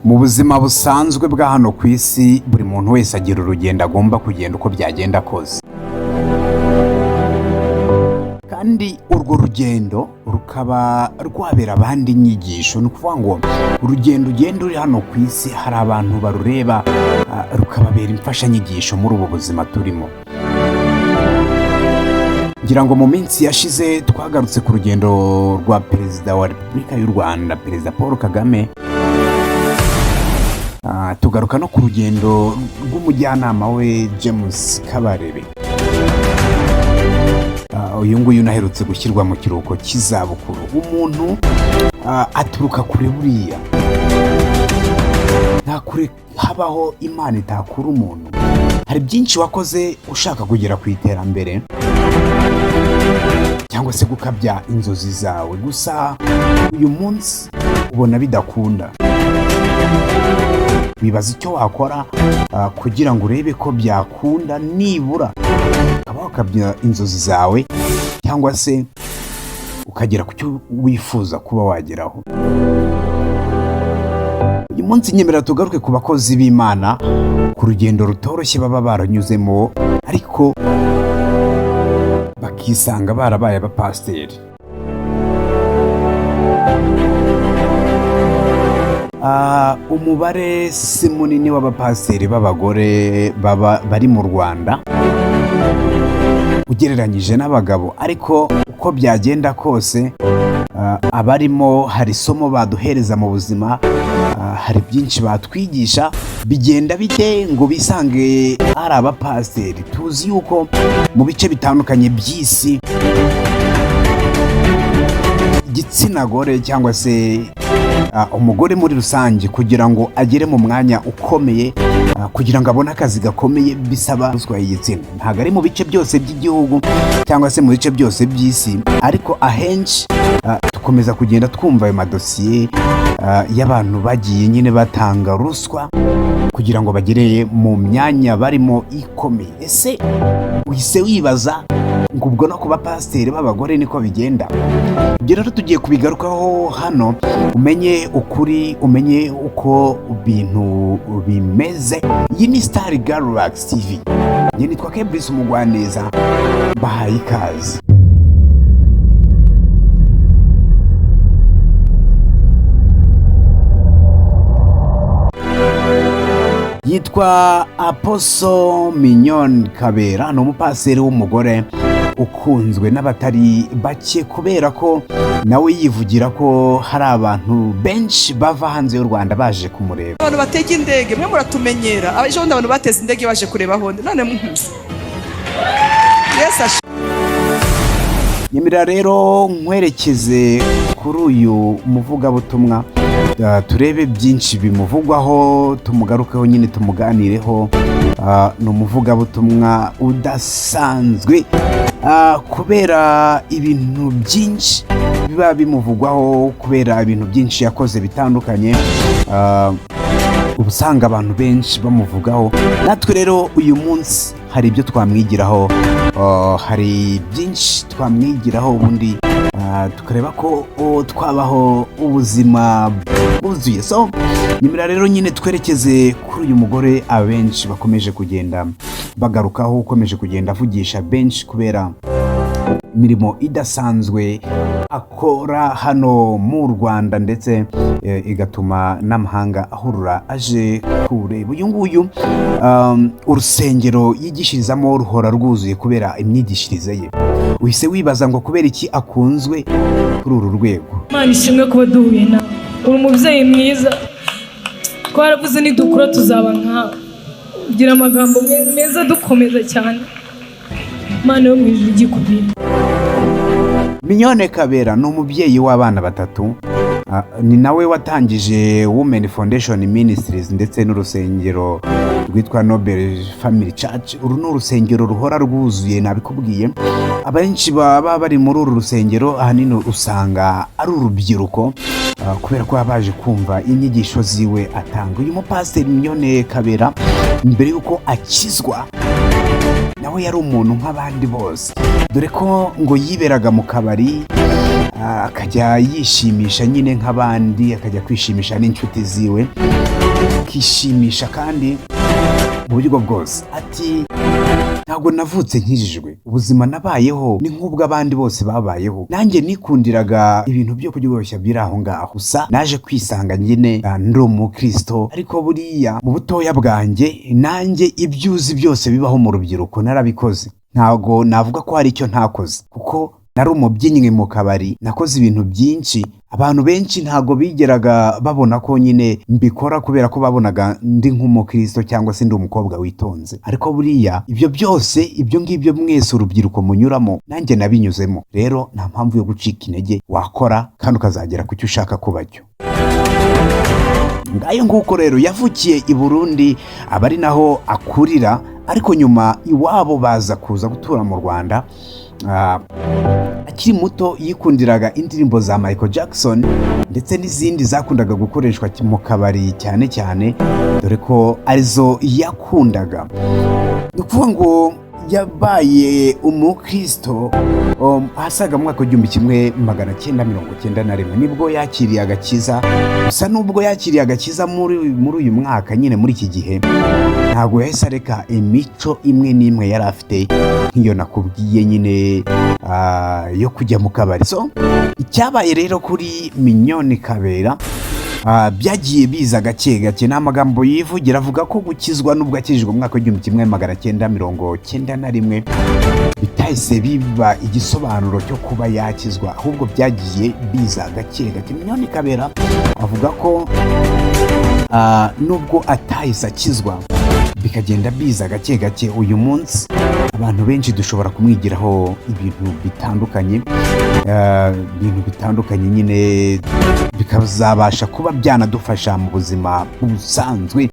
Mu buzima busanzwe bwa hano ku isi buri muntu wese agira urugendo agomba kugenda uko byagenda kose, kandi urwo rugendo rukaba rwabera abandi inyigisho. Ni ukuvuga ngo urugendo ugenda uri hano ku isi hari abantu barureba rukababera imfashanyigisho muri ubu buzima turimo. Ngira ngo mu minsi yashize twagarutse ku rugendo rwa Perezida wa Repubulika y'u Rwanda, Perezida Paul Kagame. Tugaruka no ku rugendo rw'umujyanama we James Kabarebe. Uyu nguyu naherutse gushyirwa mu kiruhuko cy'izabukuru. Umuntu aturuka kure buriya, nta kure habaho Imana itakura umuntu. Hari byinshi wakoze ushaka kugera ku iterambere cyangwa se gukabya inzozi zawe, gusa uyu munsi ubona bidakunda. Wibaza icyo wakora kugira ngo urebe ko byakunda, nibura ukaba wakabya inzozi zawe cyangwa se ukagera ku cyo wifuza kuba wageraho. Uyu munsi nyemera tugaruke ku bakozi b'Imana, ku rugendo rutoroshye baba baranyuzemo ariko bakisanga barabaye abapasiteri. Umubare si munini w'abapasiteri b'abagore bari mu Rwanda ugereranyije n'abagabo, ariko uko byagenda kose abarimo hari isomo baduhereza mu buzima, hari byinshi batwigisha. Bigenda bite ngo bisange ari abapasiteri? Tuzi yuko mu bice bitandukanye by'isi igitsina gore cyangwa se umugore muri rusange kugira ngo agere mu mwanya ukomeye, kugira ngo abone akazi gakomeye, bisaba ruswa y'igitsina. Ntabwo ari mu bice byose by'igihugu cyangwa se mu bice byose by'isi, ariko ahenshi dukomeza kugenda twumva ayo madosiye y'abantu bagiye nyine batanga ruswa kugira ngo bagere mu myanya barimo ikomeye. Ese uhise wibaza ngo ubwo no kuba pasiteri b'abagore niko bigenda? Ibyo rero tugiye kubigarukaho hano, umenye ukuri, umenye uko ibintu bimeze. Iyi ni Star Galaxy TV, njye nitwa Kebris Umugwaneza, bahaye ikaze. Yitwa Apostle Mignone Kabera, ni umupasiteri w'umugore ukunzwe n'abatari bake kubera ko nawe yivugira ko hari abantu benshi bava hanze y'u Rwanda baje kumureba. Abantu batega indege mwe muratumenyera, ejo bundi abantu bateze indege baje kureba honde, none Yes. Nyemera rero nkwerekeze kuri uyu muvugabutumwa, turebe byinshi bimuvugwaho, tumugarukeho nyine tumuganireho. Ni umuvugabutumwa udasanzwe kubera ibintu byinshi biba bimuvugwaho, kubera ibintu byinshi yakoze bitandukanye. Ubusanga abantu benshi bamuvugaho. Natwe rero uyu munsi hari ibyo twamwigiraho, hari byinshi twamwigiraho, ubundi tukareba ko twabaho ubuzima buzuye. So nyemera rero nyine twerekeze kuri uyu mugore abenshi bakomeje kugenda bagarukaho, ukomeje kugenda avugisha benshi kubera imirimo idasanzwe akora hano mu Rwanda, ndetse igatuma n'amahanga ahurura aje kureba. Uyu nguyu urusengero yigishirizamo ruhora rwuzuye kubera imyigishirize ye. Uhise wibaza ngo kubera iki akunzwe kuri uru rwego? Imana ishimwe kuba duhuye nawe, uri umubyeyi mwiza. Twaravuze nidukura tuzaba nkawe, ugira amagambo meza dukomeza cyane. Imana yo mu ijuru igikubira. Mignone Kabera ni umubyeyi w'abana batatu, ni nawe watangije Women Foundation Ministries ndetse n'urusengero rwitwa Nobel Family Church. Uru ni urusengero ruhora rwuzuye, nabikubwiye. Abenshi baba bari muri uru rusengero ahanini usanga ari urubyiruko, kubera ko baje kumva inyigisho ziwe atanga. Uyu mupasiteri Mignone Kabera mbere yuko akizwa nawe yari umuntu nk'abandi bose, dore ko ngo yiberaga mu kabari akajya yishimisha nyine nk'abandi, akajya kwishimisha n'inshuti ziwe. akishimisha kandi mu buryo bwose. Ati ntabwo navutse nkijijwe, ubuzima nabayeho ni nk'ubwo abandi bose babayeho, nanjye nikundiraga ibintu byo kuryoshya biri aho ngaho, gusa naje kwisanga nyine ndi umukristo, ariko buriya mu butoya bwanjye nanjye ibyuzi byose bibaho mu rubyiruko narabikoze. Ntabwo navuga ko hari icyo ntakoze, kuko nari umubyinnyi mu kabari, nakoze ibintu byinshi. Abantu benshi ntabwo bigeraga babona ko nyine mbikora kubera ko babonaga ndi nk'umukristo cyangwa se ndi umukobwa witonze, ariko buriya ibyo byose, ibyo ngibyo mwese urubyiruko munyuramo, nanjye nabinyuzemo. Rero nta mpamvu yo gucika intege, wakora kandi ukazagera ku cyo ushaka kuba cyo. Ngayo nguko rero yavukiye i Burundi, aba ari naho akurira, ariko nyuma iwabo baza kuza gutura mu Rwanda. Akiri muto yikundiraga indirimbo za Michael Jackson ndetse n'izindi zakundaga gukoreshwa mu kabari cyane cyane, dore ko arizo yakundaga. Ni ukuvuga ngo yabaye umukristo asaga mu mwaka w'igihumbi kimwe magana cyenda mirongo cyenda na rimwe nibwo yakiriye agakiza. Gusa nubwo yakiriye agakiza muri uyu mwaka nyine, muri iki gihe ntabwo yahise areka imico imwe n'imwe yari afite, nk'iyo nakubwiye nyine yo kujya mu kabari. So icyabaye rero kuri Mignone Kabera byagiye biza gake gake. Ni amagambo yivugira, avuga ko gukizwa nubwo akijijwe mu mwaka w'igihumbi kimwe magana cyenda mirongo cyenda na rimwe bitahise biba igisobanuro cyo kuba yakizwa, ahubwo byagiye biza gake gake. Mignone Kabera avuga ko nubwo atahise akizwa, bikagenda biza gake gake, uyu munsi abantu benshi dushobora kumwigiraho ibintu bitandukanye nyine, bikazabasha kuba byanadufasha mu buzima busanzwe.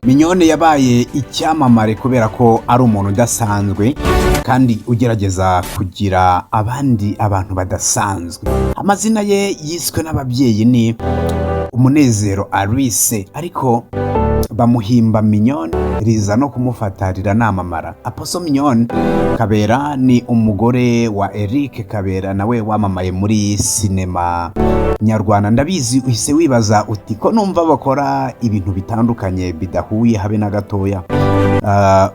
Mignone yabaye icyamamare kubera ko ari umuntu udasanzwe kandi ugerageza kugira abandi abantu badasanzwe. Amazina ye yiswe n'ababyeyi ni Umunezero Alice, ariko bamuhimba Mignone, riza no kumufata riranamamara. Apostle Mignone Kabera ni umugore wa H.E Kabera, nawe wamamaye muri sinema nyarwanda. Ndabizi uhise wibaza uti ko numva bakora ibintu bitandukanye bidahuye habe na gatoya,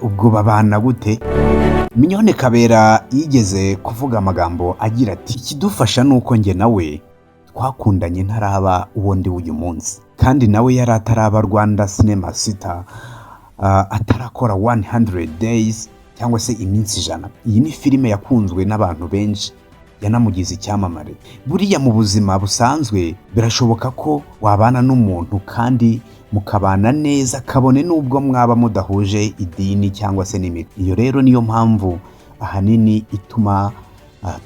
ubwo babana gute? Mignone Kabera yigeze kuvuga amagambo agira ati, ikidufasha nuko njye nawe twakundanye ntaraba uwo ndi uyu munsi, kandi nawe yari ataraba Rwanda Cinema Star, atarakora 100 days cyangwa se iminsi 100. Iyi ni filime yakunzwe n'abantu benshi, yanamugize icyamamare. Buriya mu buzima busanzwe birashoboka ko wabana n'umuntu kandi mukabana neza, kabone n'ubwo mwaba mudahuje idini cyangwa se n'imico. Iyo rero niyo mpamvu ahanini ituma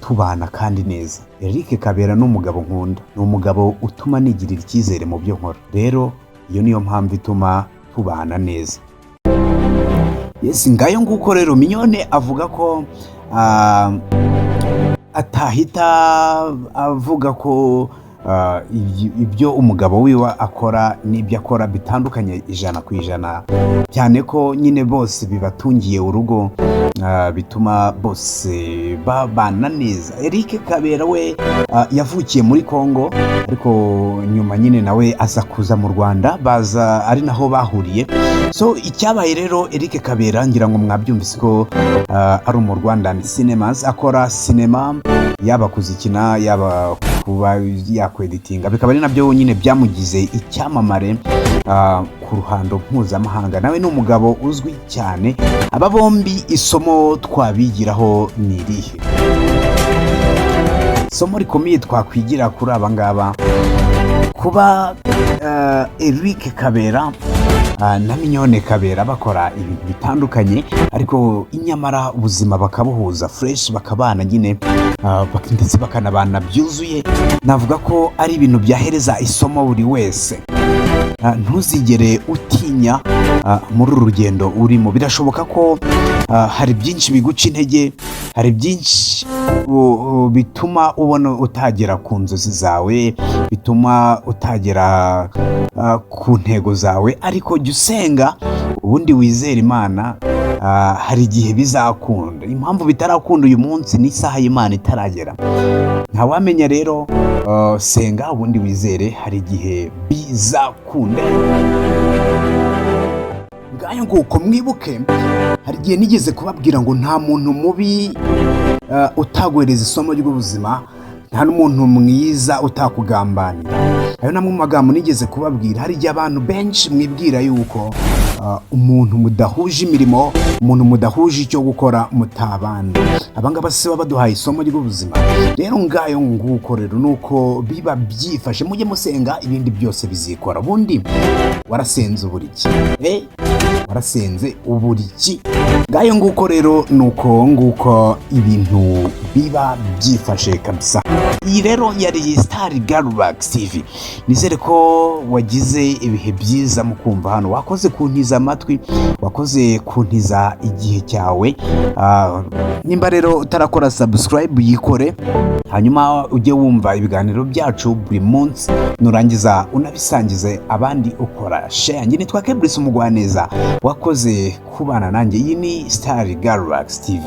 tubana kandi neza. H.E Kabera n'umugabo nkunda, ni umugabo utuma nigirira icyizere mu byo nkora. Rero iyo niyo mpamvu ituma tubana neza. Yes, ngayo nguko rero Mignone avuga ko atahita avuga ko ibyo umugabo wiwe akora n'ibyo akora bitandukanye 100%, cyane ko nyine bose bibatungiye urugo, bituma bose babana neza. H.E Kabera we yavukiye muri Congo, ariko nyuma nyine nawe aza kuza mu Rwanda, baza ari naho bahuriye. So icyabaye rero, H.E Kabera ngira ngo mwabyumvise ko ari mu Rwandan Cinemas, akora sinema, yaba kuzikina yaba kuba yakweditinga, bikaba ari nabyo nyine byamugize icyamamare ku ruhando mpuzamahanga. Nawe ni umugabo uzwi cyane. Aba bombi isomo twabigiraho ni irihe? Isomo rikomeye twakwigira kuri aba ngaba, kuba H.E Kabera na Mignone Kabera bakora ibintu bitandukanye, ariko inyamara ubuzima bakabuhuza fresh, bakabana nyine ndetse bakanabana byuzuye. Navuga ko ari ibintu byahereza isomo buri wese. Ntuzigere utinya muri uru rugendo urimo. Birashoboka ko hari byinshi biguca intege, hari byinshi bituma ubona utagera ku nzozi zawe, bituma utagera ku ntego zawe, ariko jya usenga ubundi wizera Imana, hari igihe bizakunda. Impamvu bitarakunda uyu munsi ni isaha y'Imana itaragera. Ntawamenya rero, senga ubundi wizere, hari igihe bizakunda. Ngayo nguko mwibuke, hari igihe nigeze kubabwira ngo nta muntu mubi utaguhereza isomo ry'ubuzima, nta n'umuntu mwiza utakugambanira. Ayo namwe mu magambo nigeze kubabwira. Hari igihe abantu benshi mwibwira yuko umuntu mudahuje imirimo, umuntu mudahuje icyo gukora mutabana. Abangaba se baba baduhaye isomo ry'ubuzima. Rero ngayo nguko rero nuko biba byifashe. Mujye musenga, ibindi byose bizikora. Ubundi warasenze uburiki, warasenze uburiki. Ngayo nguko rero nuko nguko ibintu biba byifashe kabisa. Iyi rero yari Star Galaxy TV. Nizere ko wagize ibihe byiza mu kumva hano. Wakoze kuntiza amatwi, wakoze kuntiza igihe cyawe. Nimba rero utarakora subscribe yikore, hanyuma ujye wumva ibiganiro byacu buri munsi, nurangiza unabisangize abandi ukora share. Njye nitwa Kebrice Umugwaneza, wakoze kubana nanjye. Iyi ni Star Galaxy TV.